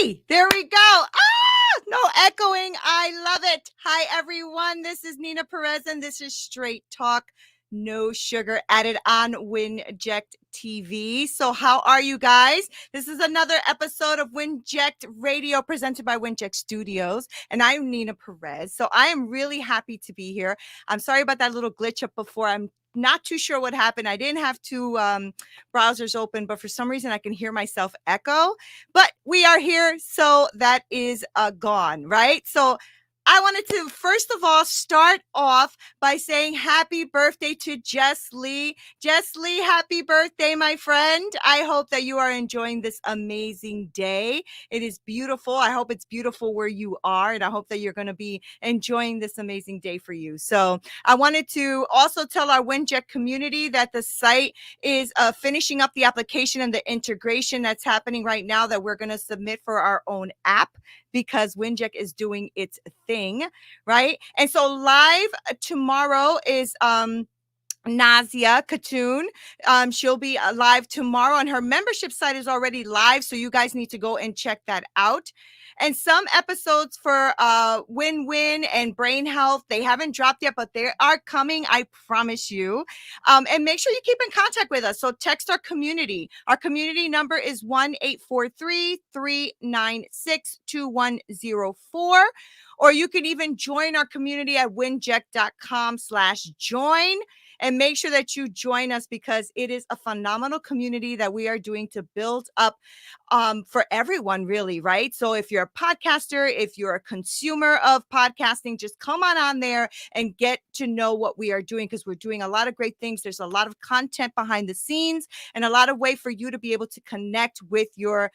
Hey, there we go. No echoing. I love it. Hi, everyone. This is NEENA PEREZ, and this is Straight Talk, no sugar added on Winject TV. So how are you guys? This is another episode of Winject Radio presented by Winject Studios, and I'm NEENA PEREZ. So I am really happy to be here. I'm sorry about that little glitch up before. I'm not too sure what happened. I didn't have two browsers open, but for some reason I can hear myself echo. But we are here, so that is gone, right? So I wanted to, first of all, start off by saying happy birthday to Jess Lee. Jess Lee, happy birthday, my friend. I hope that you are enjoying this amazing day. It is beautiful. I hope it's beautiful where you are, and I hope that you're going to be enjoying this amazing day for you. So I wanted to also tell our Winject community that the site is finishing up the application and the integration that's happening right now that we're going to submit for our own app, because Winject is doing its thing, right? And so live tomorrow is Nazia Khatun. She'll be live tomorrow, and her membership site is already live, so you guys need to go and check that out. And some episodes for Win-Win and Brain Health, they haven't dropped yet, but they are coming, I promise you. And make sure you keep in contact with us. So text our community. Our community number is 1-843-396-2104. Or you can even join our community at winject.com/join. And make sure that you join us, because it is a phenomenal community that we are doing to build up for everyone, really, right? So if you're a podcaster, if you're a consumer of podcasting, just come on there and get to know what we are doing, because we're doing a lot of great things. There's a lot of content behind the scenes and a lot of way for you to be able to connect with your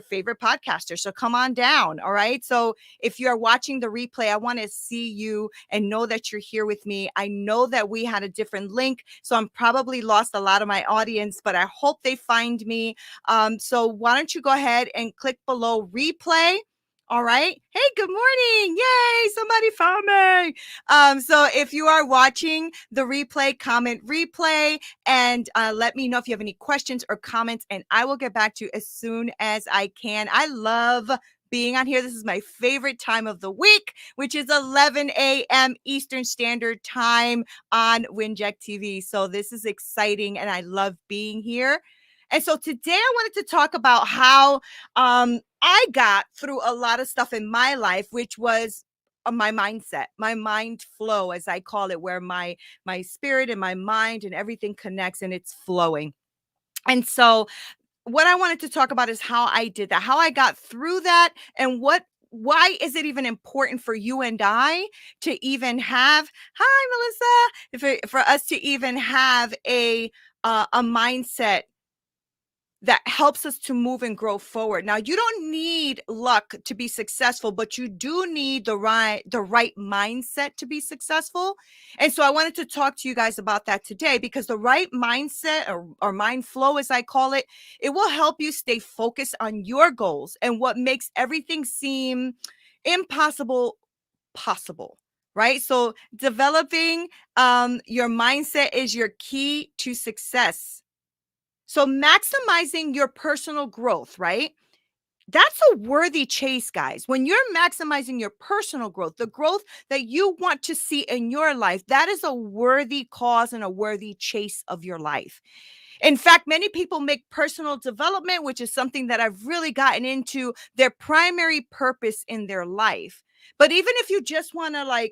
favorite podcaster. So come on down. All right. So if you're watching the replay, I want to see you and know that you're here with me. I know that we had a different link, so I'm probably lost a lot of my audience, but I hope they find me. So why don't you go ahead and click below replay? All right. Hey, good morning. Yay, somebody found me. So if you are watching the replay, comment replay, and let me know if you have any questions or comments, and I will get back to you as soon as I can. I love being on here. This is my favorite time of the week, which is 11 a.m. Eastern Standard Time on Winject TV. So this is exciting, and I love being here. And so today I wanted to talk about how I got through a lot of stuff in my life, which was my mindset, my mind flow, as I call it, where my spirit and my mind and everything connects and it's flowing. And so what I wanted to talk about is how I did that, how I got through that, and why is it even important for you and I to even have, hi, Melissa, for us to even have a mindset that helps us to move and grow forward. Now, you don't need luck to be successful, but you do need the right mindset to be successful. And so I wanted to talk to you guys about that today, because the right mindset, or mind flow, as I call it, it will help you stay focused on your goals and what makes everything seem impossible possible. Right? So developing your mindset is your key to success. So maximizing your personal growth, right? That's a worthy chase, guys. When you're maximizing your personal growth, the growth that you want to see in your life, that is a worthy cause and a worthy chase of your life. In fact, many people make personal development, which is something that I've really gotten into, their primary purpose in their life. But even if you just want to,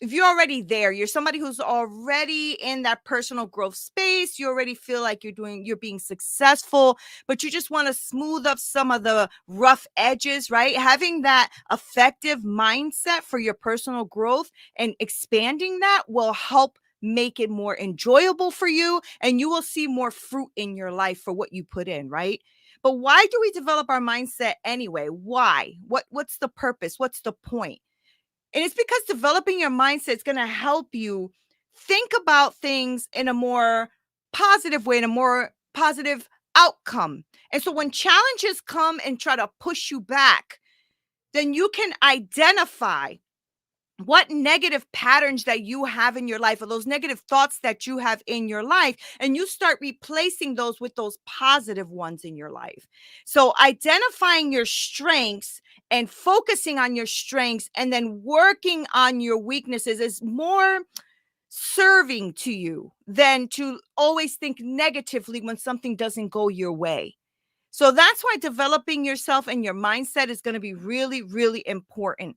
if you're already there, you're somebody who's already in that personal growth space, you already feel like you're being successful, but you just want to smooth up some of the rough edges, right? Having that effective mindset for your personal growth and expanding that will help make it more enjoyable for you, and you will see more fruit in your life for what you put in, right? But why do we develop our mindset anyway? Why? What's the purpose? What's the point? And it's because developing your mindset is going to help you think about things in a more positive way, in a more positive outcome. And so when challenges come and try to push you back, then you can identify what negative patterns that you have in your life, or those negative thoughts that you have in your life, and you start replacing those with those positive ones in your life. So identifying your strengths and focusing on your strengths and then working on your weaknesses is more serving to you than to always think negatively when something doesn't go your way. So that's why developing yourself and your mindset is going to be really, really important.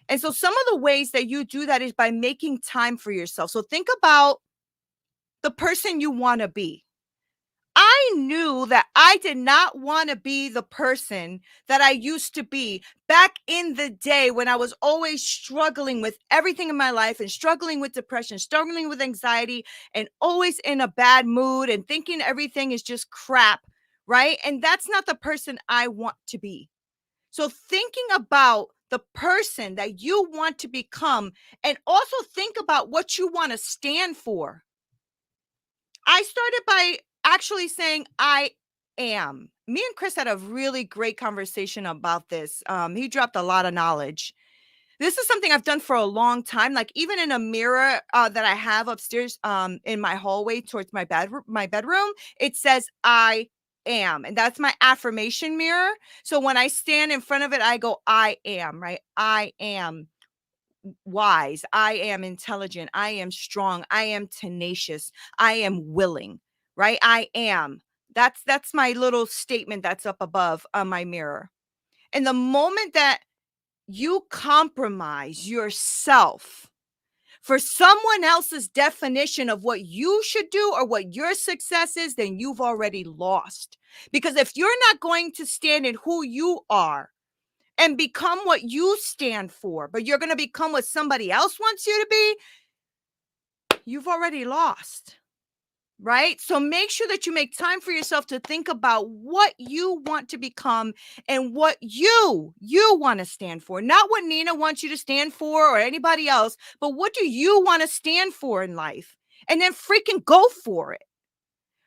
And so some of the ways that you do that is by making time for yourself. So think about the person you want to be. I knew that I did not want to be the person that I used to be back in the day when I was always struggling with everything in my life and struggling with depression, struggling with anxiety, and always in a bad mood and thinking everything is just crap, right? And that's not the person I want to be. So thinking about the person that you want to become, and also think about what you want to stand for. I started by actually saying I am. Me and Chris had a really great conversation about this. He dropped a lot of knowledge. This is something I've done for a long time. Like even in a mirror that I have upstairs in my hallway towards my bedroom, it says I am, and that's my affirmation mirror. So when I stand in front of it, I go I am, right? I am wise, I am intelligent, I am strong, I am tenacious, I am willing, right? I am. That's my little statement that's up above on my mirror. And the moment that you compromise yourself for someone else's definition of what you should do or what your success is, then you've already lost. Because if you're not going to stand in who you are and become what you stand for, but you're going to become what somebody else wants you to be, you've already lost. Right? So make sure that you make time for yourself to think about what you want to become and what you want to stand for. Not what NEENA wants you to stand for or anybody else, but what do you want to stand for in life? And then freaking go for it.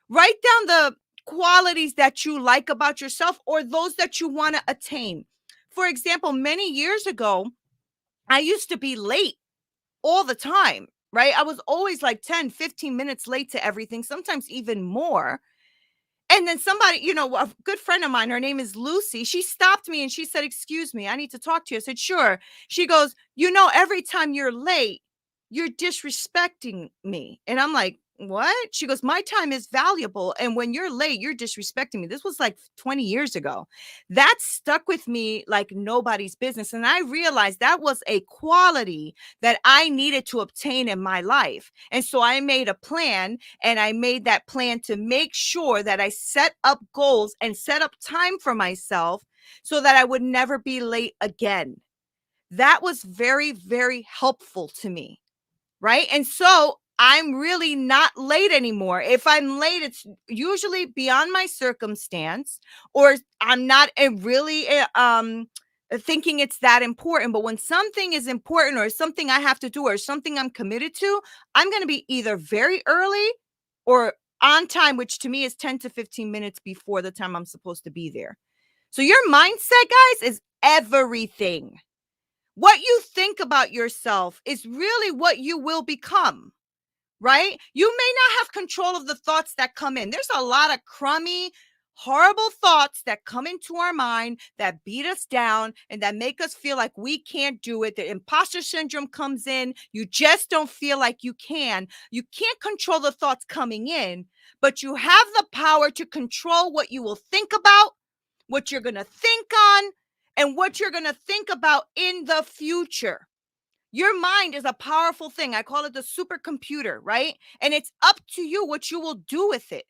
Write down the qualities that you like about yourself or those that you want to attain. For example, many years ago, I used to be late all the time, right? I was always like 10, 15 minutes late to everything, sometimes even more. And then somebody, a good friend of mine, her name is Lucy. She stopped me and she said, "Excuse me, I need to talk to you." I said, "Sure." She goes, "Every time you're late, you're disrespecting me." And I'm like, "What?" She goes, "My time is valuable. And when you're late, you're disrespecting me." This was like 20 years ago. That stuck with me like nobody's business. And I realized that was a quality that I needed to obtain in my life. And so I made a plan, and I made that plan to make sure that I set up goals and set up time for myself so that I would never be late again. That was very, very helpful to me. Right? And so I'm really not late anymore. If I'm late, it's usually beyond my circumstance, or I'm not really thinking it's that important. But when something is important or something I have to do or something I'm committed to, I'm going to be either very early or on time, which to me is 10 to 15 minutes before the time I'm supposed to be there. So your mindset, guys, is everything. What you think about yourself is really what you will become, right? You may not have control of the thoughts that come in. There's a lot of crummy, horrible thoughts that come into our mind that beat us down and that make us feel like we can't do it. The imposter syndrome comes in. You just don't feel like you can. You can't control the thoughts coming in, but you have the power to control what you will think about, what you're going to think on, and what you're going to think about in the future. Your mind is a powerful thing. I call it the supercomputer, right? And it's up to you what you will do with it.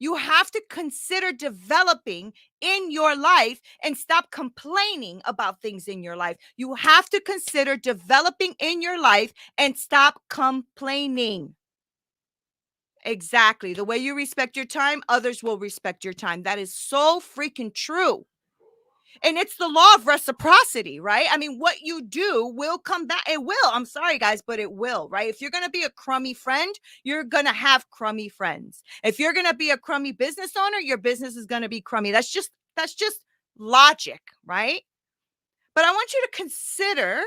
You have to consider developing in your life and stop complaining about things in your life. You have to consider developing in your life and stop complaining. Exactly. The way you respect your time, others will respect your time. That is so freaking true. And it's the law of reciprocity, right? I mean, what you do will come back. It will. I'm sorry, guys, but it will, right? If you're going to be a crummy friend, you're going to have crummy friends. If you're going to be a crummy business owner, your business is going to be crummy. That's just logic, right? But I want you to consider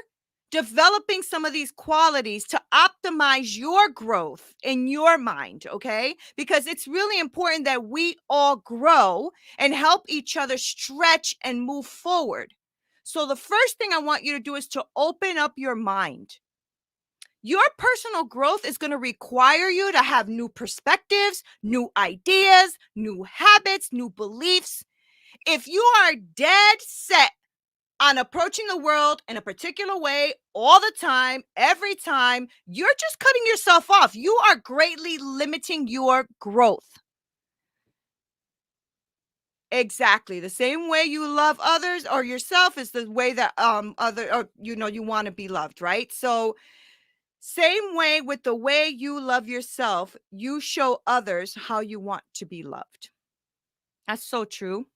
developing some of these qualities to optimize your growth in your mind, okay? Because it's really important that we all grow and help each other stretch and move forward. So, the first thing I want you to do is to open up your mind. Your personal growth is going to require you to have new perspectives, new ideas, new habits, new beliefs. If you are dead set on approaching the world in a particular way all the time, every time, you're just cutting yourself off. You are greatly limiting your growth. Exactly. The same way you love others or yourself is the way that other or you want to be loved, right? So same way with the way you love yourself, you show others how you want to be loved. That's so true.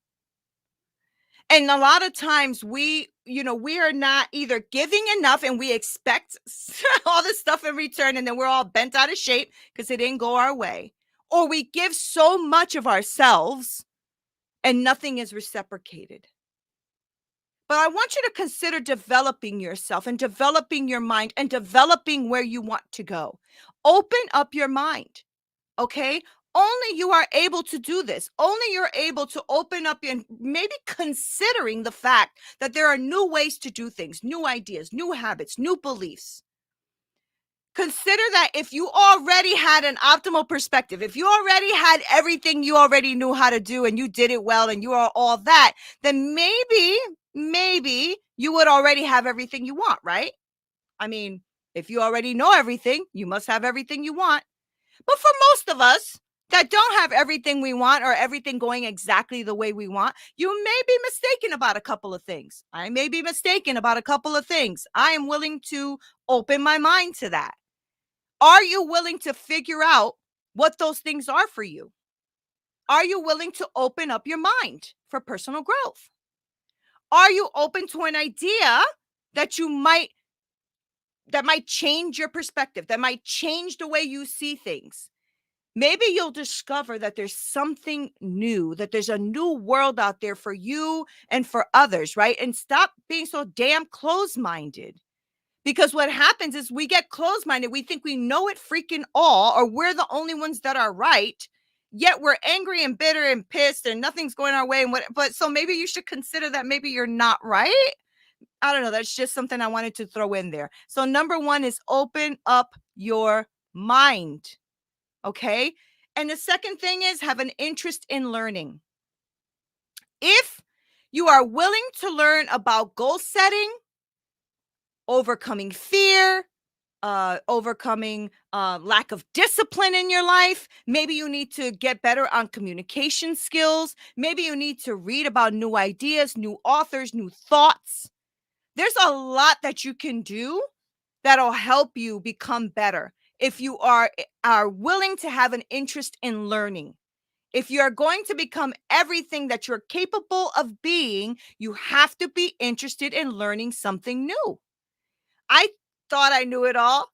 And a lot of times we are not either giving enough and we expect all this stuff in return and then we're all bent out of shape because it didn't go our way. Or we give so much of ourselves and nothing is reciprocated. But I want you to consider developing yourself and developing your mind and developing where you want to go. Open up your mind. Okay? Only you are able to do this. Only you're able to open up and maybe considering the fact that there are new ways to do things, new ideas, new habits, new beliefs. Consider that if you already had an optimal perspective, if you already had everything you already knew how to do and you did it well and you are all that, then maybe you would already have everything you want, right? I mean, if you already know everything, you must have everything you want. But for most of us that don't have everything we want or everything going exactly the way we want, you may be mistaken about a couple of things. I may be mistaken about a couple of things. I am willing to open my mind to that. Are you willing to figure out what those things are for you? Are you willing to open up your mind for personal growth? Are you open to an idea that might change your perspective, that might change the way you see things? Maybe you'll discover that there's something new, that there's a new world out there for you and for others, right? And stop being so damn closed minded. Because what happens is we get closed minded. We think we know it freaking all, or we're the only ones that are right. Yet we're angry and bitter and pissed, and nothing's going our way. But so maybe you should consider that maybe you're not right. I don't know. That's just something I wanted to throw in there. So, number one is open up your mind. Okay. And the second thing is have an interest in learning. If you are willing to learn about goal setting, overcoming fear, overcoming lack of discipline in your life, maybe you need to get better on communication skills. Maybe you need to read about new ideas, new authors, new thoughts. There's a lot that you can do that'll help you become better if you are willing to have an interest in learning. If you're going to become everything that you're capable of being, you have to be interested in learning something new. I thought I knew it all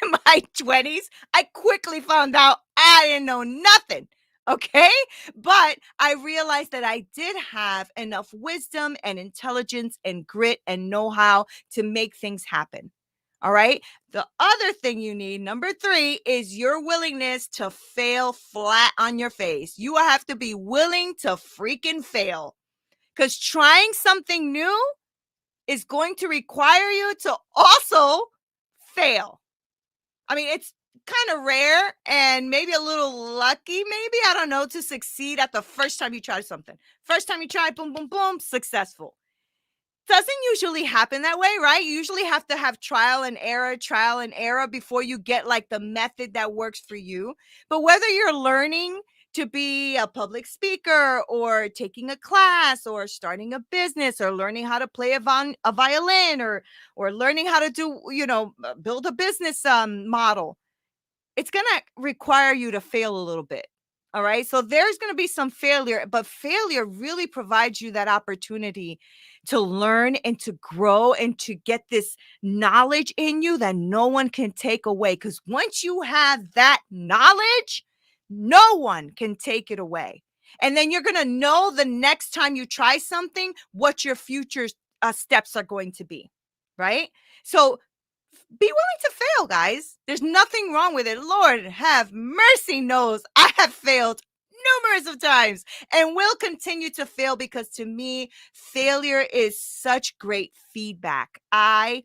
in my 20s. I quickly found out I didn't know nothing. Okay. But I realized that I did have enough wisdom and intelligence and grit and know how to make things happen. All right. The other thing you need, number three, is your willingness to fail flat on your face. You have to be willing to freaking fail because trying something new is going to require you to also fail. I mean, it's kind of rare and maybe a little lucky, maybe, I don't know, to succeed at the first time you try something. First time you try, boom, boom, boom, successful. Doesn't usually happen that way, right? You usually have to have trial and error before you get like the method that works for you. But whether you're learning to be a public speaker or taking a class or starting a business or learning how to play a violin or learning how to do, build a business model, it's going to require you to fail a little bit. All right. So there's going to be some failure, but failure really provides you that opportunity to learn and to grow and to get this knowledge in you that no one can take away. Because once you have that knowledge, no one can take it away. And then you're going to know the next time you try something, what your future steps are going to be. Right. So be willing to fail, guys. There's nothing wrong with it. Lord have mercy knows I have failed numerous of times and will continue to fail because to me, failure is such great feedback. I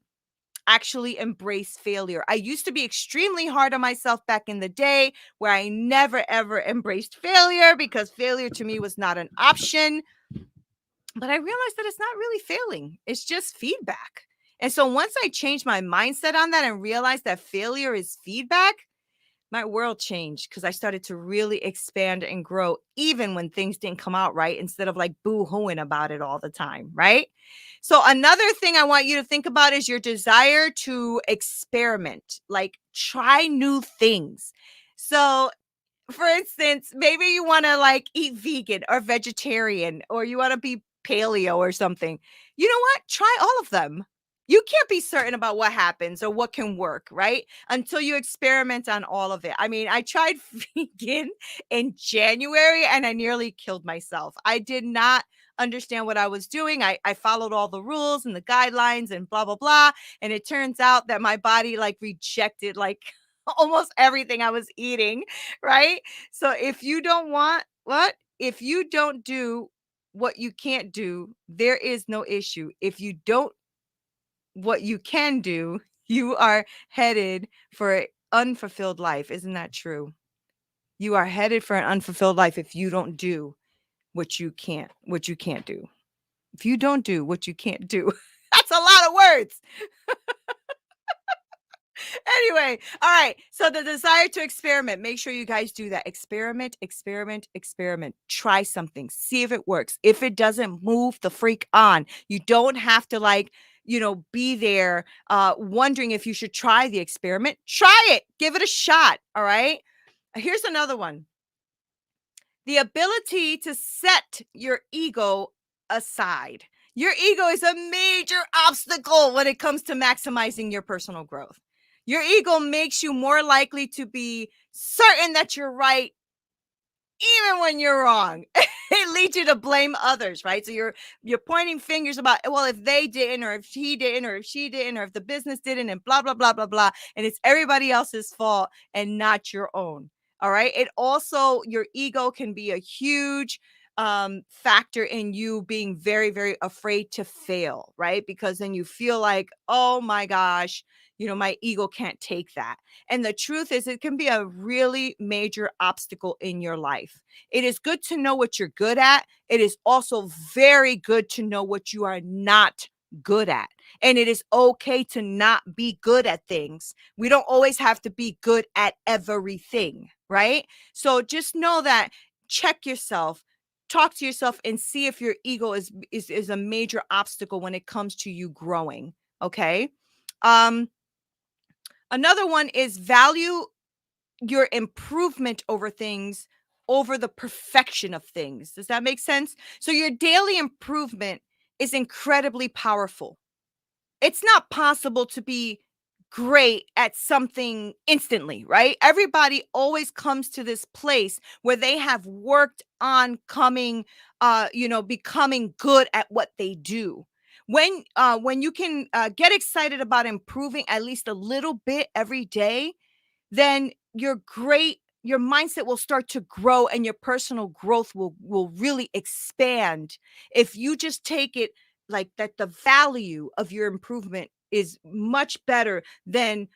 actually embrace failure. I used to be extremely hard on myself back in the day where I never ever embraced failure because failure to me was not an option. But I realized that it's not really failing, it's just feedback. And so once I changed my mindset on that and realized that failure is feedback, my world changed because I started to really expand and grow, even when things didn't come out right, instead of like boo hooing about it all the time. Right. So, another thing I want you to think about is your desire to experiment, like try new things. So, for instance, maybe you want to like eat vegan or vegetarian, or you want to be paleo or something. You know what? Try all of them. You can't be certain about what happens or what can work, right? Until you experiment on all of it. I mean, I tried vegan in January and I nearly killed myself. I did not understand what I was doing. I followed all the rules and the guidelines and blah, blah, blah. And it turns out that my body like rejected like almost everything I was eating, right? So if you don't want what? If you don't do what you can't do, there is no issue. If you don't what you can do, you are headed for an unfulfilled life. Isn't that true? You are headed for an unfulfilled life if you don't do what you can't do. If you don't do what you can't do. That's a lot of words. Anyway, all right. So the desire to experiment, make sure you guys do that. Experiment, experiment, experiment. Try something. See if it works. If it doesn't, move the freak on. You don't have to like, be there wondering if you should try the experiment. Try it. Give it a shot. All right. Here's another one. The ability to set your ego aside. Your ego is a major obstacle when it comes to maximizing your personal growth. Your ego makes you more likely to be certain that you're right even when you're wrong. It leads you to blame others, right? So you're pointing fingers about, well, if they didn't, or if he didn't, or if she didn't, or if the business didn't, and blah blah blah blah blah, and it's everybody else's fault and not your own. All right. It also, your ego can be a huge factor in you being very very afraid to fail, right? Because then you feel like, oh my gosh, my ego can't take that. And the truth is, it can be a really major obstacle in your life. It is good to know what you're good at. It is also very good to know what you are not good at. And it is okay to not be good at things. We don't always have to be good at everything, right? So just know that, check yourself, talk to yourself and see if your ego is a major obstacle when it comes to you growing, okay? Um Another one is value your improvement over things over the perfection of things. Does that make sense? So your daily improvement is incredibly powerful. It's not possible to be great at something instantly, right? Everybody always comes to this place where they have worked on becoming good at what they do. When you can get excited about improving at least a little bit every day, then your mindset will start to grow and your personal growth will really expand if you just take it like that. The value of your improvement is much better than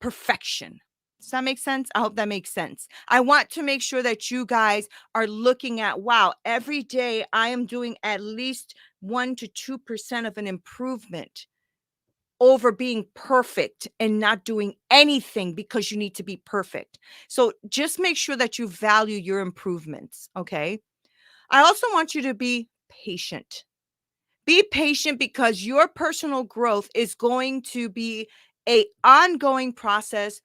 perfection. Does that make sense? I hope that makes sense. I want to make sure that you guys are looking at, wow, every day I am doing at least 1 to 2% of an improvement over being perfect and not doing anything because you need to be perfect. So just make sure that you value your improvements, okay? I also want you to be patient. Be patient because your personal growth is going to be a ongoing process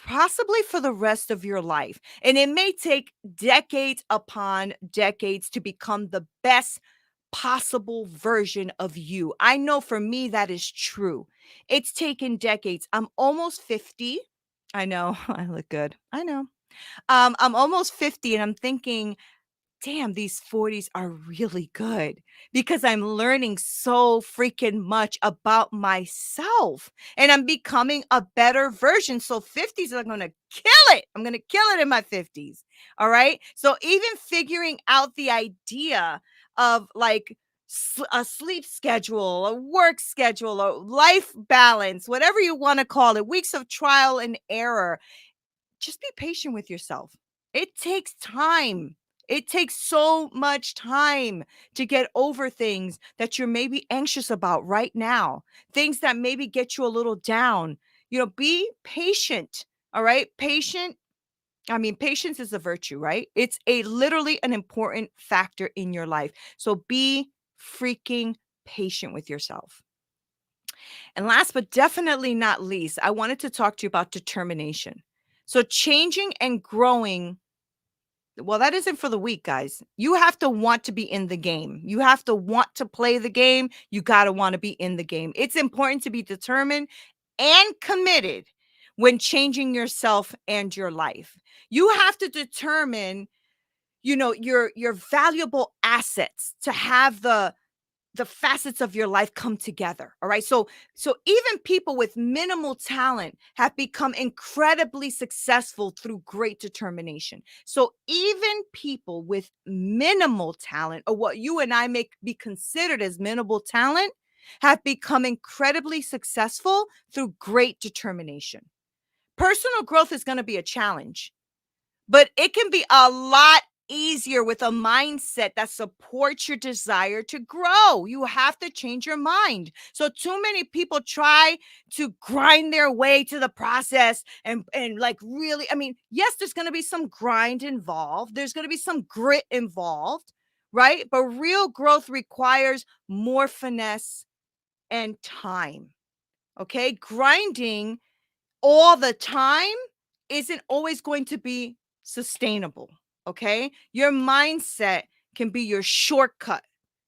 possibly for the rest of your life. And it may take decades upon decades to become the best possible version of you. I know for me that is true. It's taken decades. I'm almost 50. I know I look good. I know. I'm almost 50 and I'm thinking damn, these 40s are really good because I'm learning so freaking much about myself and I'm becoming a better version. So 50s are going to kill it. I'm going to kill it in my 50s. All right. So even figuring out the idea of like a sleep schedule, a work schedule, a life balance, whatever you want to call it, weeks of trial and error, just be patient with yourself. It takes time. It takes so much time to get over things that you're maybe anxious about right now, things that maybe get you a little down. Be patient. All right. Patience is a virtue, right? It's a literally an important factor in your life. So be freaking patient with yourself. And last but definitely not least, I wanted to talk to you about determination. So changing and growing, well, that isn't for the weak, guys. You have to want to be in the game. You have to want to play the game. You got to want to be in the game. It's important to be determined and committed when changing yourself and your life. You have to determine, your valuable assets to have the facets of your life come together. All right. So even people with minimal talent have become incredibly successful through great determination. So even people with minimal talent, or what you and I may be considered as minimal talent, have become incredibly successful through great determination. Personal growth is going to be a challenge, but it can be a lot easier with a mindset that supports your desire to grow. You have to change your mind. So too many people try to grind their way to the process and like really, yes, there's going to be some grind involved. There's going to be some grit involved, right? But real growth requires more finesse and time. Okay? Grinding all the time isn't always going to be sustainable. Okay. Your mindset can be your shortcut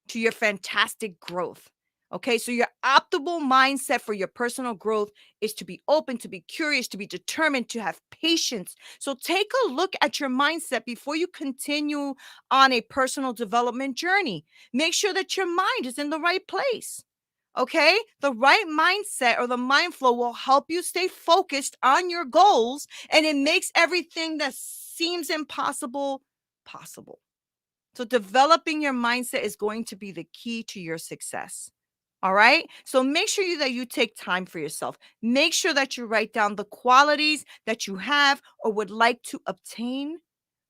to your fantastic growth. Okay. So, your optimal mindset for your personal growth is to be open, to be curious, to be determined, to have patience. So, take a look at your mindset before you continue on a personal development journey. Make sure that your mind is in the right place. Okay. The right mindset or the mind flow will help you stay focused on your goals, and it makes everything that seems impossible possible. So, developing your mindset is going to be the key to your success. All right. So, make sure that you take time for yourself. Make sure that you write down the qualities that you have or would like to obtain.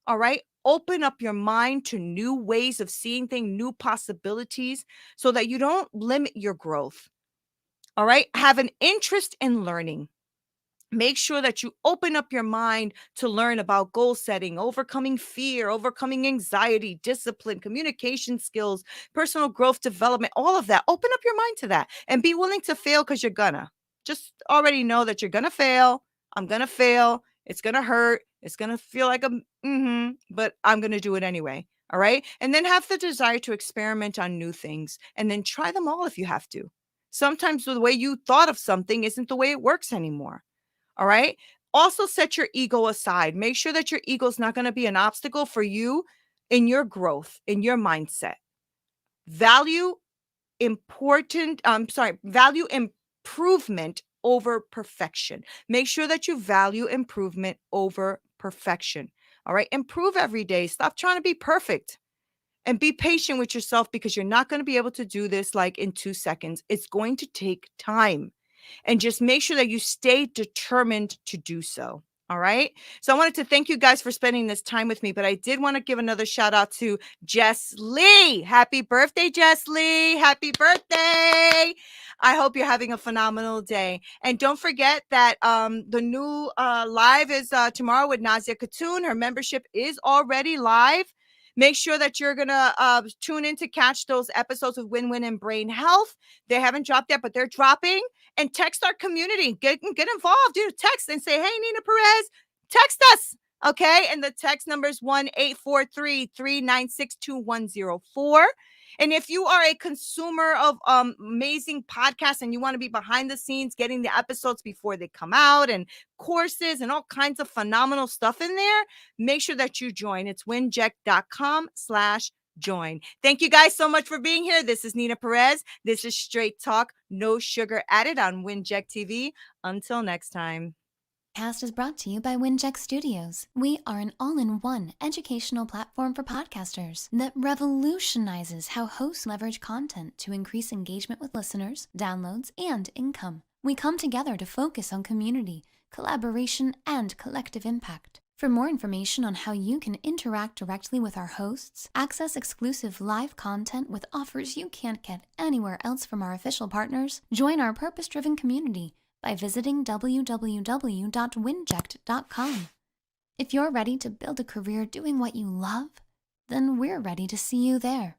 All right. Open up your mind to new ways of seeing things, new possibilities, so that you don't limit your growth. All right. Have an interest in learning. Make sure that you open up your mind to learn about goal setting, overcoming fear, overcoming anxiety, discipline, communication skills, personal growth development, all of that. Open up your mind to that and be willing to fail, because you're gonna. Just already know that you're gonna fail. I'm gonna fail. It's gonna hurt. It's gonna feel like but I'm gonna do it anyway. All right. And then have the desire to experiment on new things and then try them all if you have to. Sometimes the way you thought of something isn't the way it works anymore. All right. Also, set your ego aside. Make sure that your ego is not going to be an obstacle for you in your growth, in your mindset. Value value improvement over perfection. Make sure that you value improvement over perfection. All right. Improve every day. Stop trying to be perfect. And be patient with yourself, because you're not going to be able to do this like in 2 seconds. It's going to take time. And just make sure that you stay determined to do so. All right. So I wanted to thank you guys for spending this time with me, but I did want to give another shout out to Jess Lee. Happy birthday, Jess Lee. Happy birthday. I hope you're having a phenomenal day. And don't forget that the new live is tomorrow with Nazia Khatun. Her membership is already live. Make sure that you're going to tune in to catch those episodes of Win Win and Brain Health. They haven't dropped yet, but they're dropping. And text our community. Get involved. Do text and say, hey, NEENA Perez, text us. Okay. And the text number is 1-843-396-2104. And if you are a consumer of amazing podcasts and you want to be behind the scenes, getting the episodes before they come out and courses and all kinds of phenomenal stuff in there, make sure that you join. It's winject.com/join. Thank you guys so much for being here. This is NEENA Perez. This is Straight Talk, no sugar added on Winject TV. Until next time. Cast is brought to you by Winject Studios. We are an all-in-one educational platform for podcasters that revolutionizes how hosts leverage content to increase engagement with listeners, downloads, and income. We come together to focus on community, collaboration, and collective impact. For more information on how you can interact directly with our hosts, access exclusive live content with offers you can't get anywhere else from our official partners, join our purpose-driven community by visiting www.winject.com. If you're ready to build a career doing what you love, then we're ready to see you there.